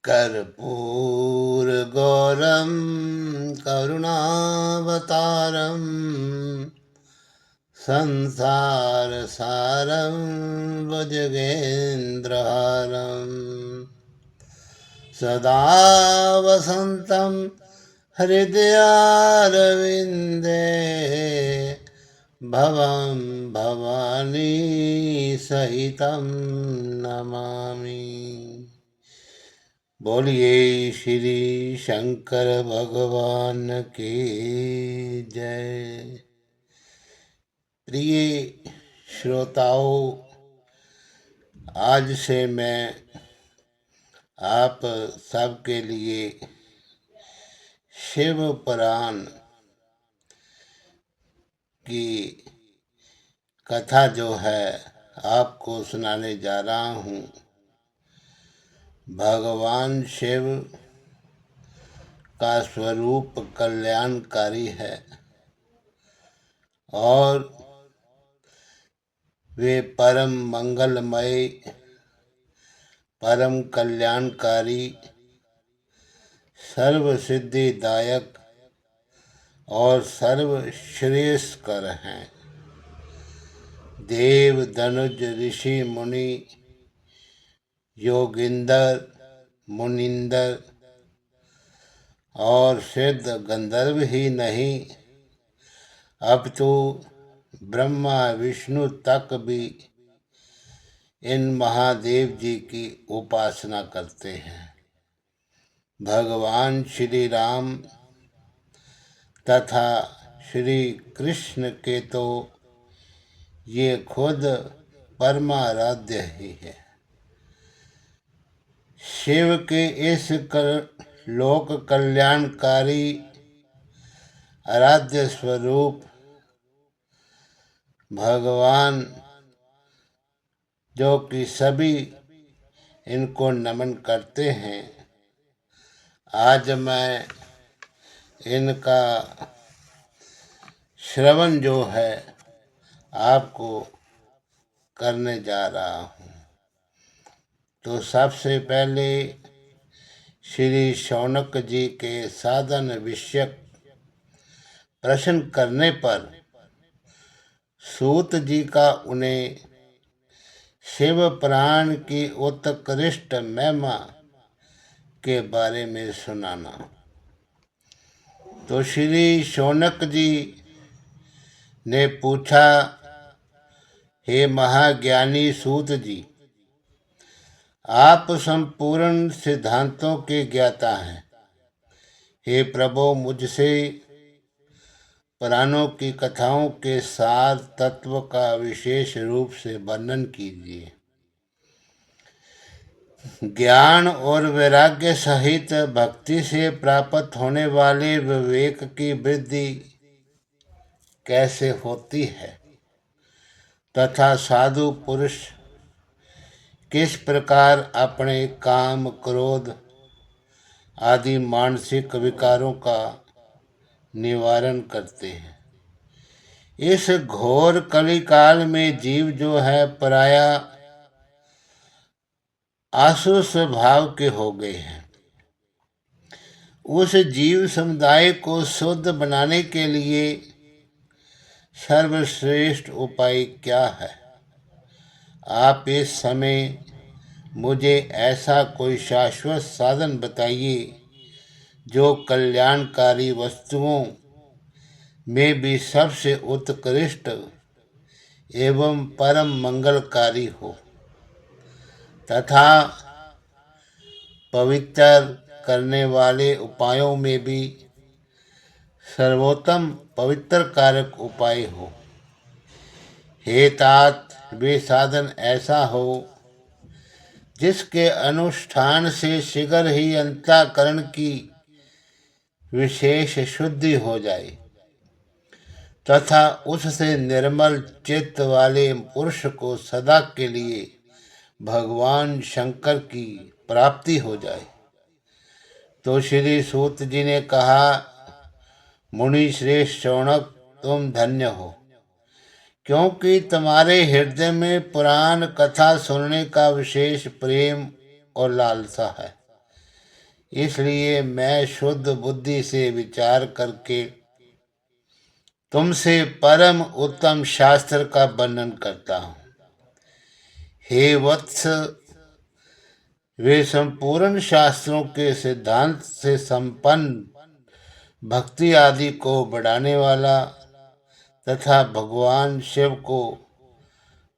कर्पूरगौरं करुणावतारं संसारसारं भुजगेन्द्रहारं सदा वसन्तं हृदयारविन्दे भवं भवानी सहितं नमामि। बोलिए श्री शंकर भगवान की जय। प्रिय श्रोताओं, आज से मैं आप सबके लिए शिव पुराण की कथा जो है आपको सुनाने जा रहा हूँ। भगवान शिव का स्वरूप कल्याणकारी है और वे परम मंगलमय, परम कल्याणकारी, सर्व सिद्धिदायक और सर्व श्रेयस्कर हैं। देव, धनुज, ऋषि, मुनि, योगिंदर, मुनिंदर और सिद्ध गंधर्व ही नहीं, अब तो ब्रह्मा विष्णु तक भी इन महादेव जी की उपासना करते हैं। भगवान श्री राम तथा श्री कृष्ण के तो ये खुद परमाराध्य ही है। शिव के इस लोक कल्याणकारी आराध्य स्वरूप भगवान जो कि सभी इनको नमन करते हैं, आज मैं इनका श्रवण जो है आपको करने जा रहा हूँ। तो सबसे पहले श्री शौनक जी के साधन विषयक प्रश्न करने पर सूत जी का उन्हें शिव पुराण की उत्कृष्ट महिमा के बारे में सुनाना। तो श्री शौनक जी ने पूछा, हे महाज्ञानी सूत जी, आप संपूर्ण सिद्धांतों के ज्ञाता हैं। हे प्रभु, मुझसे पुराणों की कथाओं के सार तत्व का विशेष रूप से वर्णन कीजिए। ज्ञान और वैराग्य सहित भक्ति से प्राप्त होने वाले विवेक की वृद्धि कैसे होती है तथा साधु पुरुष किस प्रकार अपने काम, क्रोध आदि मानसिक विकारों का निवारण करते हैं। इस घोर कलिकाल में जीव जो है पराया आसुर स्वभाव के हो गए हैं। उस जीव समुदाय को शुद्ध बनाने के लिए सर्वश्रेष्ठ उपाय क्या है? आप इस समय मुझे ऐसा कोई शाश्वत साधन बताइए जो कल्याणकारी वस्तुओं में भी सबसे उत्कृष्ट एवं परम मंगलकारी हो तथा पवित्र करने वाले उपायों में भी सर्वोत्तम पवित्र कारक उपाय हो। हे तात, वे साधन ऐसा हो जिसके अनुष्ठान से शीघ्र ही अंतःकरण की विशेष शुद्धि हो जाए तथा उससे निर्मल चित्त वाले पुरुष को सदा के लिए भगवान शंकर की प्राप्ति हो जाए। तो श्री सूत जी ने कहा, मुनि श्रेष्ठ शौनक, तुम धन्य हो, क्योंकि तुम्हारे हृदय में पुराण कथा सुनने का विशेष प्रेम और लालसा है। इसलिए मैं शुद्ध बुद्धि से विचार करके तुमसे परम उत्तम शास्त्र का वर्णन करता हूँ। हे वत्स, वे संपूर्ण शास्त्रों के सिद्धांत से संपन्न भक्ति आदि को बढ़ाने वाला तथा भगवान शिव को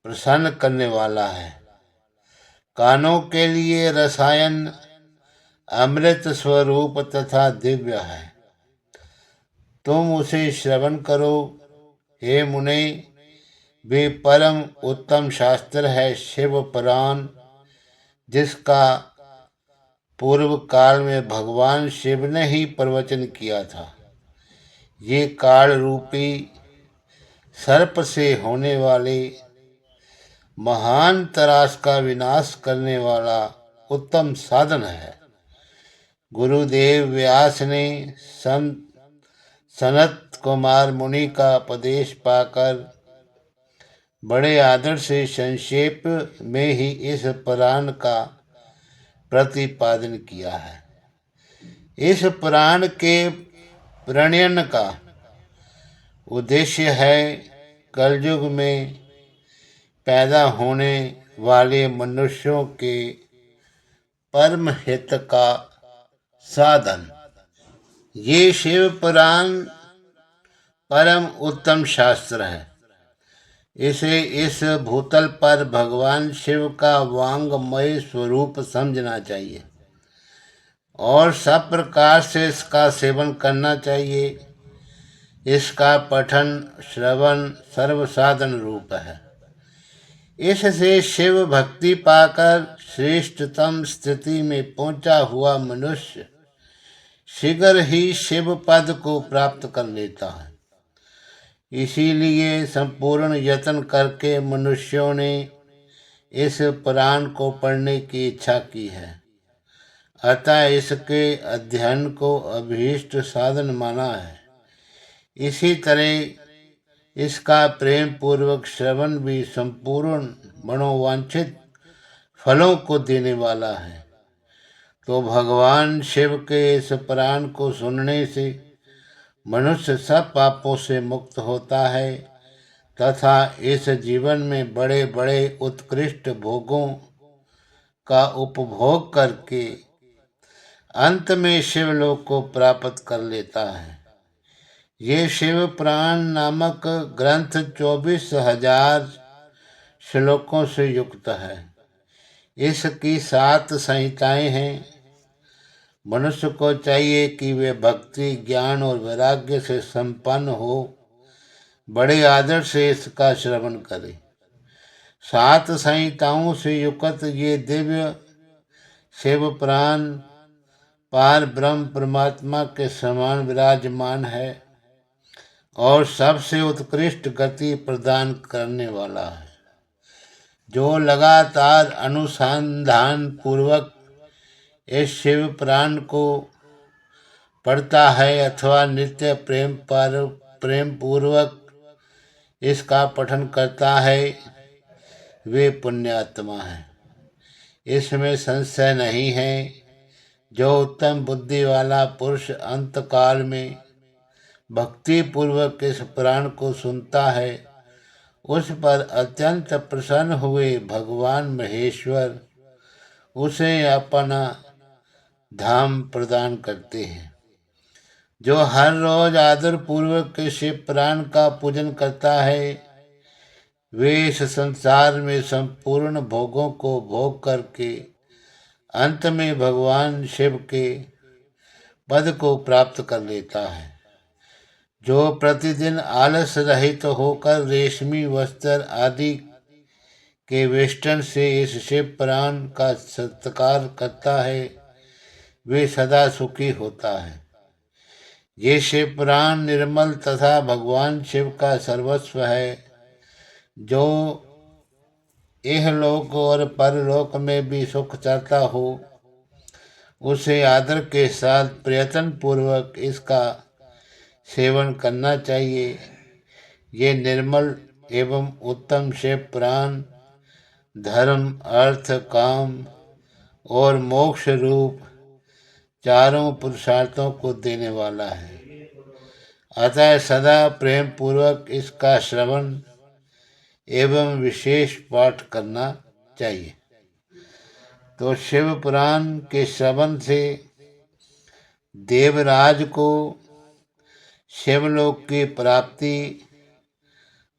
प्रसन्न करने वाला है। कानों के लिए रसायन अमृत स्वरूप तथा दिव्य है। तुम उसे श्रवण करो। हे मुने, वे परम उत्तम शास्त्र है शिव पुराण, जिसका पूर्व काल में भगवान शिव ने ही प्रवचन किया था। ये काल रूपी सर्प से होने वाले महान त्रास का विनाश करने वाला उत्तम साधन है। गुरुदेव व्यास ने सनत कुमार मुनि का उपदेश पाकर बड़े आदर से संक्षेप में ही इस पुराण का प्रतिपादन किया है। इस पुराण के प्रणयन का उद्देश्य है कलयुग में पैदा होने वाले मनुष्यों के परम हित का साधन। ये शिव पुराण परम उत्तम शास्त्र है। इसे इस भूतल पर भगवान शिव का वांगमय स्वरूप समझना चाहिए और सब प्रकार से इसका सेवन करना चाहिए। इसका पठन श्रवण सर्वसाधन रूप है। इससे शिव भक्ति पाकर श्रेष्ठतम स्थिति में पहुंचा हुआ मनुष्य शीघ्र ही शिव पद को प्राप्त कर लेता है। इसीलिए संपूर्ण यत्न करके मनुष्यों ने इस पुराण को पढ़ने की इच्छा की है। अतः इसके अध्ययन को अभीष्ट साधन माना है। इसी तरह इसका प्रेम पूर्वक श्रवण भी संपूर्ण मनोवांछित फलों को देने वाला है। तो भगवान शिव के इस पुराण को सुनने से मनुष्य सब पापों से मुक्त होता है तथा इस जीवन में बड़े बड़े उत्कृष्ट भोगों का उपभोग करके अंत में शिवलोक को प्राप्त कर लेता है। ये शिव पुराण नामक ग्रंथ 24,000 श्लोकों से युक्त है। इसकी 7 संहिताएं हैं। मनुष्य को चाहिए कि वे भक्ति, ज्ञान और वैराग्य से संपन्न हो बड़े आदर से इसका श्रवण करे। 7 संहिताओं से युक्त ये दिव्य शिव पुराण पार ब्रह्म परमात्मा के समान विराजमान है और सबसे उत्कृष्ट गति प्रदान करने वाला है। जो लगातार अनुसंधान पूर्वक इस शिव पुराण को पढ़ता है अथवा नित्य प्रेम पूर्वक इसका पठन करता है, वे पुण्यात्मा है, इसमें संशय नहीं है। जो उत्तम बुद्धि वाला पुरुष अंतकाल में भक्ति पूर्वक इस पुराण को सुनता है, उस पर अत्यंत प्रसन्न हुए भगवान महेश्वर उसे अपना धाम प्रदान करते हैं। जो हर रोज आदर पूर्वक शिव पुराण का पूजन करता है, वे इस संसार में संपूर्ण भोगों को भोग करके अंत में भगवान शिव के पद को प्राप्त कर लेता है। जो प्रतिदिन आलस रहित होकर रेशमी वस्त्र आदि के वेष्टन से इस शिव पुराण का सत्कार करता है, वे सदा सुखी होता है। ये शिव पुराण निर्मल तथा भगवान शिव का सर्वस्व है। जो इहलोक और परलोक में भी सुख चाहता हो, उसे आदर के साथ प्रयत्न पूर्वक इसका सेवन करना चाहिए। ये निर्मल एवं उत्तम शिव पुराण धर्म, अर्थ, काम और मोक्ष रूप चारों पुरुषार्थों को देने वाला है। अतः सदा प्रेम पूर्वक इसका श्रवण एवं विशेष पाठ करना चाहिए। तो शिव पुराण के श्रवण से देवराज को शिवलोक की प्राप्ति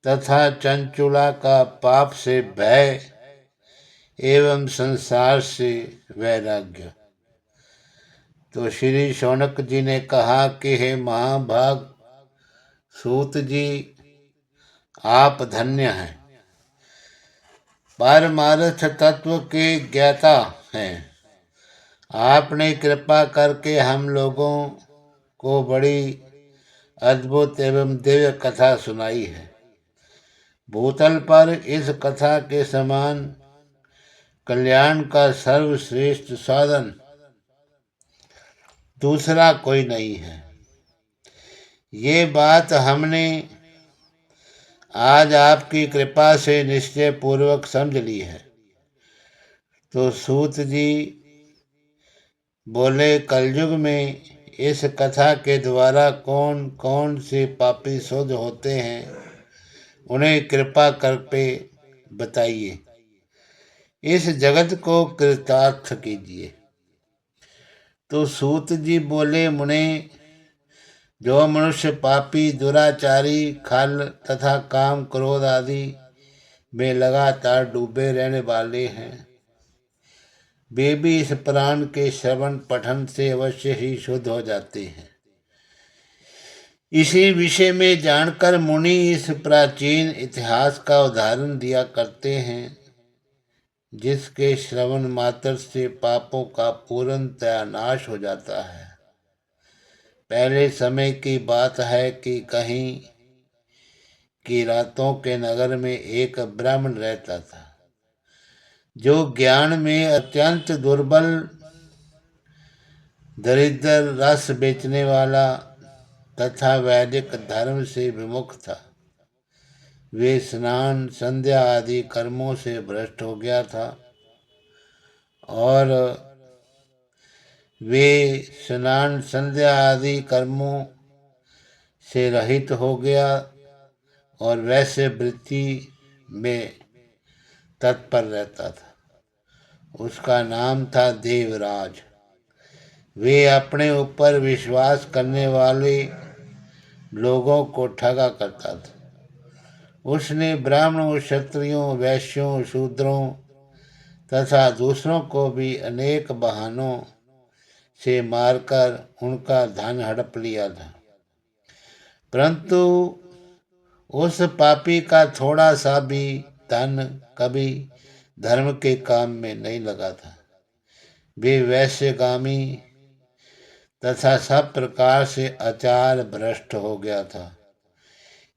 तथा चंचुला का पाप से भय एवं संसार से वैराग्य। तो श्री शौनक जी ने कहा कि हे महाभाग सूत जी, आप धन्य हैं, परमार्थ तत्व के ज्ञाता हैं। आपने कृपा करके हम लोगों को बड़ी अद्भुत एवं दिव्य कथा सुनाई है। भूतल पर इस कथा के समान कल्याण का सर्वश्रेष्ठ साधन दूसरा कोई नहीं है। ये बात हमने आज आपकी कृपा से निश्चय पूर्वक समझ ली है। तो सूत जी बोले, कलयुग में इस कथा के द्वारा कौन कौन से पापी शुद्ध होते हैं, उन्हें कृपा करके बताइए, इस जगत को कृतार्थ कीजिए। तो सूत जी बोले, मुने, जो मनुष्य पापी, दुराचारी, खल तथा काम क्रोध आदि में लगातार डूबे रहने वाले हैं, वे भी इस पुराण के श्रवण पठन से अवश्य ही शुद्ध हो जाते हैं। इसी विषय में जानकर मुनि इस प्राचीन इतिहास का उदाहरण दिया करते हैं, जिसके श्रवण मात्र से पापों का पूर्णतया नाश हो जाता है। पहले समय की बात है कि कहीं की रातों के नगर में एक ब्राह्मण रहता था, जो ज्ञान में अत्यंत दुर्बल, दरिद्र, रस बेचने वाला तथा वैदिक धर्म से विमुख था। वे स्नान संध्या आदि कर्मों से भ्रष्ट हो गया था और वे स्नान संध्या आदि कर्मों से रहित हो गया और वैसे वृत्ति में तत्पर रहता था। उसका नाम था देवराज। वे अपने ऊपर विश्वास करने वाले लोगों को ठगा करता था। उसने ब्राह्मणों, क्षत्रियों, वैश्यों, शूद्रों तथा दूसरों को भी अनेक बहानों से मारकर उनका धन हड़प लिया था, परंतु उस पापी का थोड़ा सा भी धन कभी धर्म के काम में नहीं लगा था। वे वैश्यगामी तथा सब प्रकार से आचार भ्रष्ट हो गया था।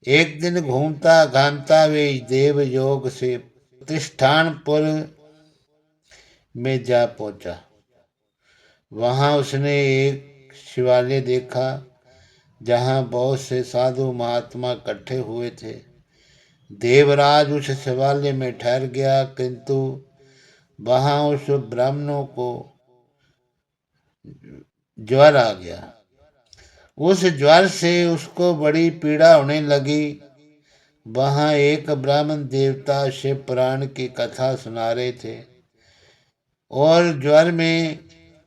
एक दिन घूमता घामता वे देव योग से प्रतिष्ठानपुर में जा पहुंचा। वहां उसने एक शिवालय देखा, जहां बहुत से साधु महात्मा इकट्ठे हुए थे। देवराज उस शिवालय में ठहर गया, किंतु वहां उस ब्राह्मणों को ज्वर आ गया। उस ज्वर से उसको बड़ी पीड़ा होने लगी। वहां एक ब्राह्मण देवता शिव पुराण की कथा सुना रहे थे और ज्वर में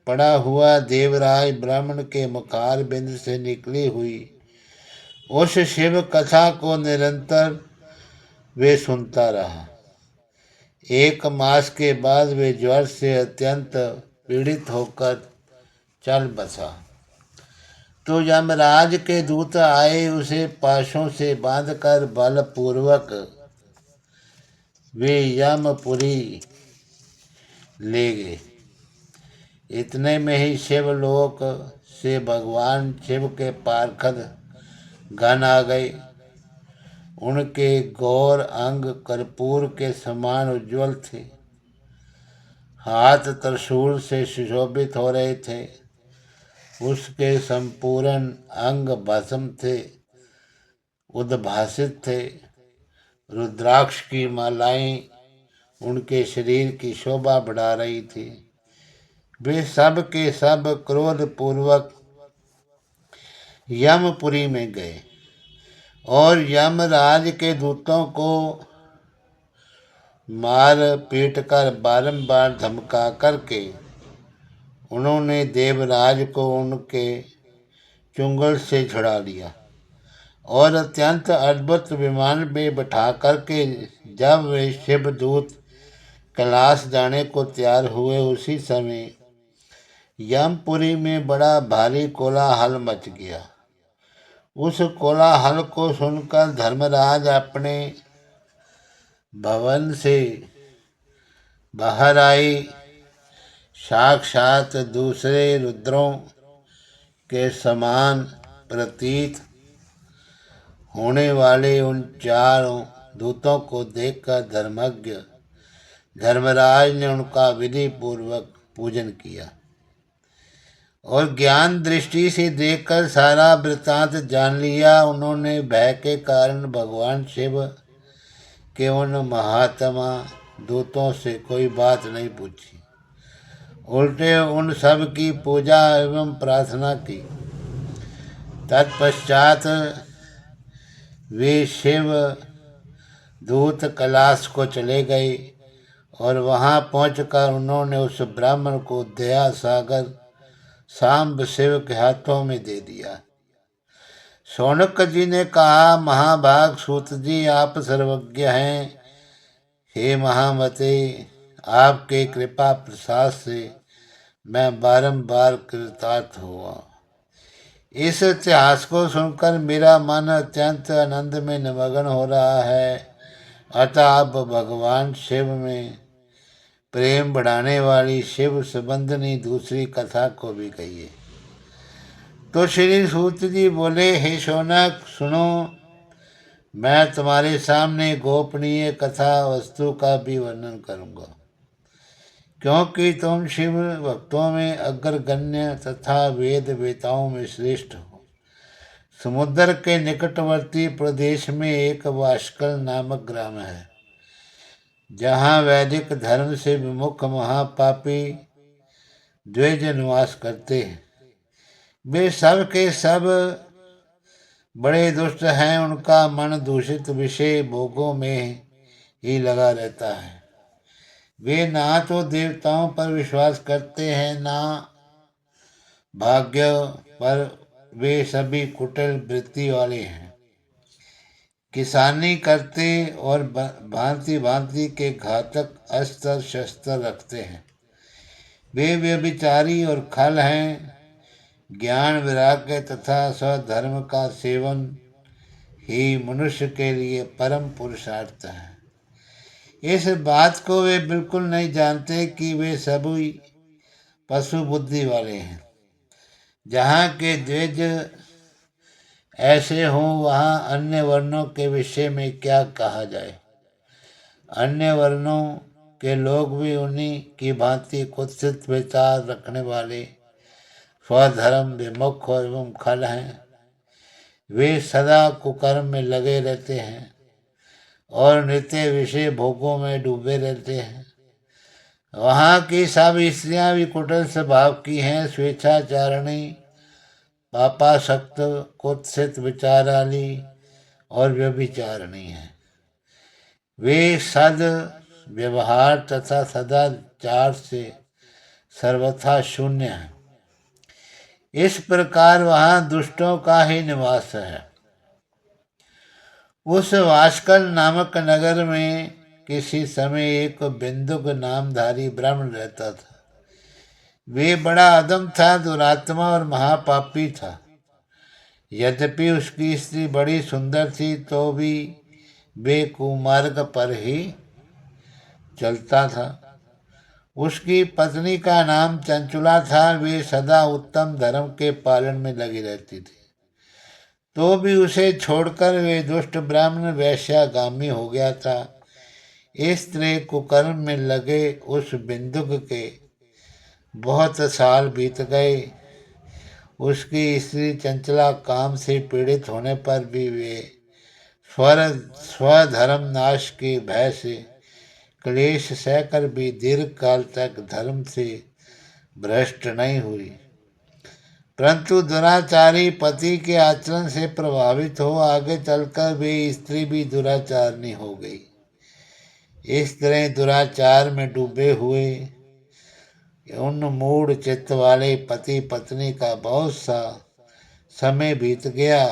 पड़ा हुआ देवराज ब्राह्मण के मुखार बिंद से निकली हुई उस शिव कथा को निरंतर वे सुनता रहा। 1 मास के बाद वे ज्वर से अत्यंत पीड़ित होकर चल बसा। तो यमराज के दूत आए, उसे पाशों से बांधकर बलपूर्वक वे यमपुरी ले गए। इतने में ही शिवलोक से भगवान शिव के पार्षद गण आ गए। उनके गौर अंग कर्पूर के समान उज्जवल थे, हाथ त्रिशूल से सुशोभित हो रहे थे। उसके संपूर्ण अंग भस्म थे, उद्भासित थे। रुद्राक्ष की मालाएं उनके शरीर की शोभा बढ़ा रही थी। वे सब के सब क्रोध पूर्वक यमपुरी में गए और यमराज के दूतों को मार पीट कर बारंबार धमका करके उन्होंने देवराज को उनके चुंगल से छुड़ा लिया और अत्यंत अद्भुत विमान में बैठा करके जब वे शिवदूत कैलाश जाने को तैयार हुए, उसी समय यमपुरी में बड़ा भारी कोलाहल मच गया। उस कोलाहल को सुनकर धर्मराज अपने भवन से बाहर आए। साक्षात दूसरे रुद्रों के समान प्रतीत होने वाले उन चारों दूतों को देखकर धर्मज्ञ धर्मराज ने उनका विधि पूर्वक पूजन किया और ज्ञान दृष्टि से देखकर सारा वृत्तांत जान लिया। उन्होंने भय के कारण भगवान शिव के उन महात्मा दूतों से कोई बात नहीं पूछी, उल्टे उन सब की पूजा एवं प्रार्थना की। तत्पश्चात वे शिव दूत कैलाश को चले गए और वहां पहुंचकर उन्होंने उस ब्राह्मण को दया सागर सांब शिव के हाथों में दे दिया। शौनक जी ने कहा, महाभाग सूत जी, आप सर्वज्ञ हैं। हे महामते, आपके कृपा प्रसाद से मैं बारंबार कृतार्थ हुआ। इस इतिहास को सुनकर मेरा मन अत्यंत आनंद में निमग्न हो रहा है। अतः आप भगवान शिव में प्रेम बढ़ाने वाली शिव संबंधनी दूसरी कथा को भी कहिए। तो श्री सूत जी बोले, हे शौनक, सुनो, मैं तुम्हारे सामने गोपनीय कथा वस्तु का भी वर्णन करूंगा, क्योंकि तुम शिव भक्तों में अग्रगण्य तथा वेद वेताओं में श्रेष्ठ हो। समुद्र के निकटवर्ती प्रदेश में एक वाष्कल नामक ग्राम है, जहाँ वैदिक धर्म से विमुख महापापी द्विज निवास करते हैं। वे सब के सब बड़े दुष्ट हैं। उनका मन दूषित विषय भोगों में ही लगा रहता है। वे ना तो देवताओं पर विश्वास करते हैं, ना भाग्य पर। वे सभी कुटिल वृत्ति वाले हैं, किसानी करते और भांति भांति के घातक अस्त्र शस्त्र रखते हैं। वे व्यभिचारी और खल हैं। ज्ञान वैराग्य तथा स्वधर्म का सेवन ही मनुष्य के लिए परम पुरुषार्थ है। इस बात को वे बिल्कुल नहीं जानते कि वे सभी पशु बुद्धि वाले हैं। जहाँ के द्विज ऐसे हों, वहाँ अन्य वर्णों के विषय में क्या कहा जाए। अन्य वर्णों के लोग भी उन्हीं की भांति कुत्सित विचार रखने वाले, स्वधर्म विमुख एवं खल हैं। वे सदा कुकर्म में लगे रहते हैं और नित्य विषय भोगों में डूबे रहते हैं। वहाँ की सब स्त्रियाँ भी कुटिल स्वभाव की हैं, स्वेच्छाचारिणी, पापासक्त, कुत्सित विचाराली और व्यभिचारिणी हैं। वे सद व्यवहार तथा सदाचार से सर्वथा शून्य हैं। इस प्रकार वहाँ दुष्टों का ही निवास है। उस वाष्कल नामक नगर में किसी समय एक बिंदुक नामधारी ब्राह्मण रहता था। वे बड़ा अदम था, दुरात्मा और महापापी था। यद्यपि उसकी स्त्री बड़ी सुंदर थी, तो भी वे कुमार्ग पर ही चलता था। उसकी पत्नी का नाम चंचुला था। वे सदा उत्तम धर्म के पालन में लगी रहती थी, तो भी उसे छोड़कर वे दुष्ट ब्राह्मण वैश्यागामी हो गया था। इस तरह कुकर्म में लगे उस बिंदुक के बहुत साल बीत गए। उसकी स्त्री चंचला काम से पीड़ित होने पर भी वे स्वधर्म नाश के भय से क्लेश सहकर भी दीर्घ काल तक धर्म से भ्रष्ट नहीं हुई, परंतु दुराचारी पति के आचरण से प्रभावित हो आगे चलकर वे स्त्री भी दुराचारनी हो गई। इस तरह दुराचार में डूबे हुए उन मूढ़ चित्त वाले पति पत्नी का बहुत सा समय बीत गया।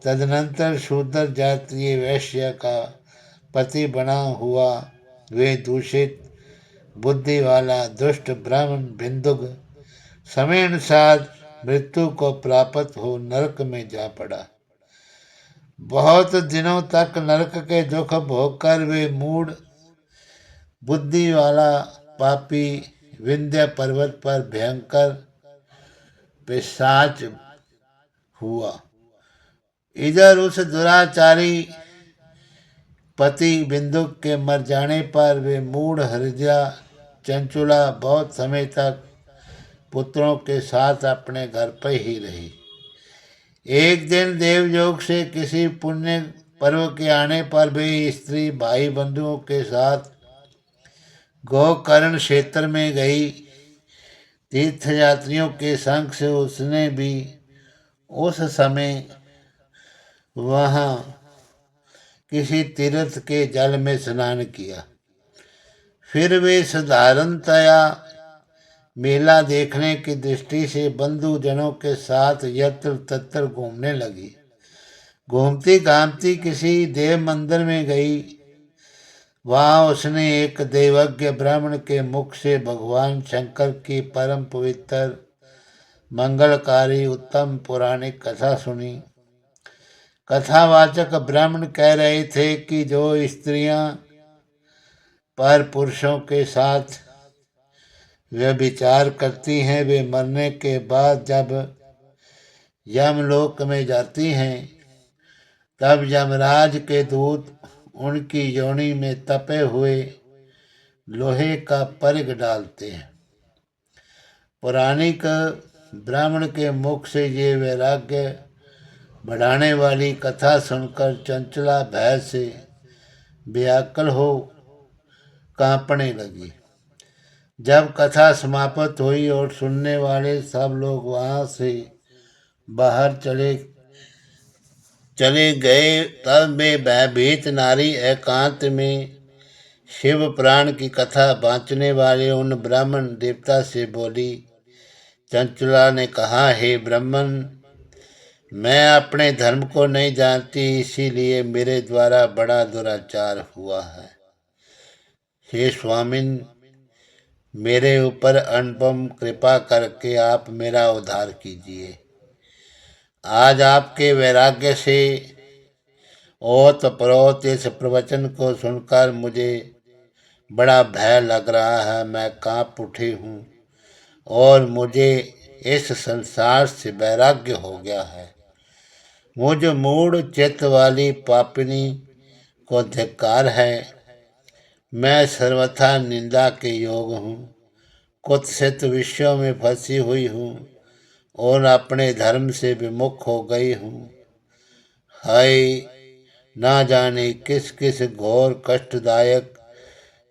तदनंतर शूद्र जातीय वैश्य का पति बना हुआ वे दूषित बुद्धि वाला दुष्ट ब्राह्मण बिंदुक समय अनुसार मृत्यु को प्राप्त हो नरक में जा पड़ा। बहुत दिनों तक नरक के दुख भोगकर वे मूढ़ बुद्धि वाला पापी विंध्य पर्वत पर भयंकर पिशाच हुआ। इधर उस दुराचारी पति बिंदुक के मर जाने पर वे मूढ़ हृदया चंचुला बहुत समय तक पुत्रों के साथ अपने घर पर ही रही। एक दिन देवयोग से किसी पुण्य पर्व के आने पर वे स्त्री भाई बंधुओं के साथ गोकर्ण क्षेत्र में गई। तीर्थ यात्रियों के संग से उसने भी उस समय वहाँ किसी तीर्थ के जल में स्नान किया। फिर वे साधारणतया मेला देखने की दृष्टि से बंधुजनों के साथ यत्र तत्र घूमने लगी। घूमती घामती किसी देव मंदिर में गई। वहाँ उसने एक देवज्ञ ब्राह्मण के मुख से भगवान शंकर की परम पवित्र मंगलकारी उत्तम पौराणिक कथा सुनी। कथावाचक ब्राह्मण कह रहे थे कि जो स्त्रियां पर पुरुषों के साथ व्यभिचार करती हैं वे मरने के बाद जब यमलोक में जाती हैं तब यमराज के दूत उनकी योनि में तपे हुए लोहे का परिघ डालते हैं। पौराणिक ब्राह्मण के मुख से ये वैराग्य बढ़ाने वाली कथा सुनकर चंचला भय से व्याकुल हो कांपने लगी। जब कथा समाप्त हुई और सुनने वाले सब लोग वहाँ से बाहर चले गए तब वे भयभीत नारी एकांत में शिव पुराण की कथा बाँचने वाले उन ब्राह्मण देवता से बोली। चंचला ने कहा, हे ब्राह्मण, मैं अपने धर्म को नहीं जानती, इसीलिए मेरे द्वारा बड़ा दुराचार हुआ है। हे स्वामिन, मेरे ऊपर अनुपम कृपा करके आप मेरा उद्धार कीजिए। आज आपके वैराग्य से ओत प्रोत इस प्रवचन को सुनकर मुझे बड़ा भय लग रहा है। मैं कांप उठी हूँ और मुझे इस संसार से वैराग्य हो गया है। मुझ मूढ़ चित्त वाली पापिनी को धिक्कार है। मैं सर्वथा निंदा के योग हूँ, कुत्सित विषयों में फंसी हुई हूँ और अपने धर्म से विमुख हो गई हूँ। हाय, ना जाने किस किस घोर कष्टदायक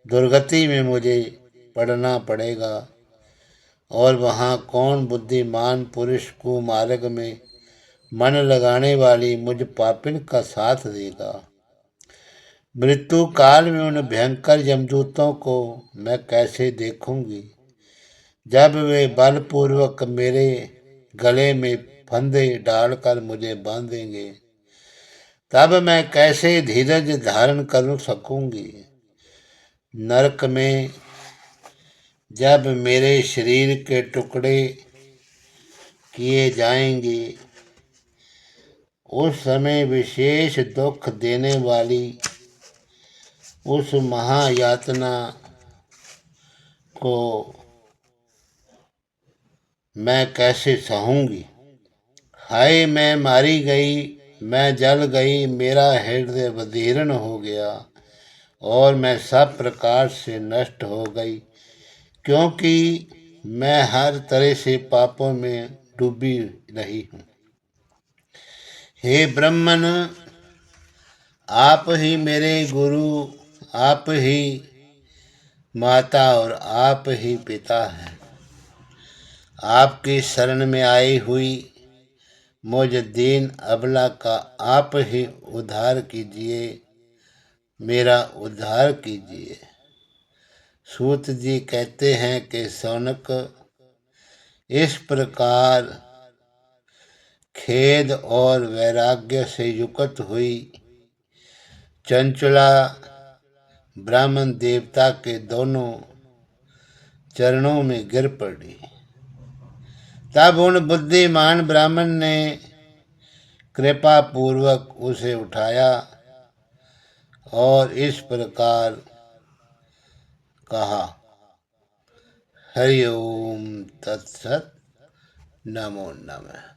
दुर्गति में मुझे पड़ना पड़ेगा और वहाँ कौन बुद्धिमान पुरुष कुमार्ग में मन लगाने वाली मुझ पापिन का साथ देगा। मृत्यु काल में उन भयंकर यमदूतों को मैं कैसे देखूंगी जब वे बलपूर्वक मेरे गले में फंदे डालकर मुझे बांधेंगे। तब मैं कैसे धीरज धारण कर सकूंगी। नरक में जब मेरे शरीर के टुकड़े किए जाएंगे उस समय विशेष दुख देने वाली उस महायातना को मैं कैसे सहूंगी। हाय, मैं मारी गई, मैं जल गई, मेरा हृदय बदीर्ण हो गया और मैं सब प्रकार से नष्ट हो गई, क्योंकि मैं हर तरह से पापों में डूबी रही हूँ। हे ब्राह्मण, आप ही मेरे गुरु, आप ही माता और आप ही पिता हैं। आपकी शरण में आई हुई मुझ दीन अबला का आप ही उद्धार कीजिए, मेरा उद्धार कीजिए। सूत जी कहते हैं कि शौनक, इस प्रकार खेद और वैराग्य से युक्त हुई चंचला ब्राह्मण देवता के दोनों चरणों में गिर पड़ी। तब उन बुद्धिमान ब्राह्मण ने कृपा पूर्वक उसे उठाया और इस प्रकार कहा, हरि ओम तत्सत, नमो नमः।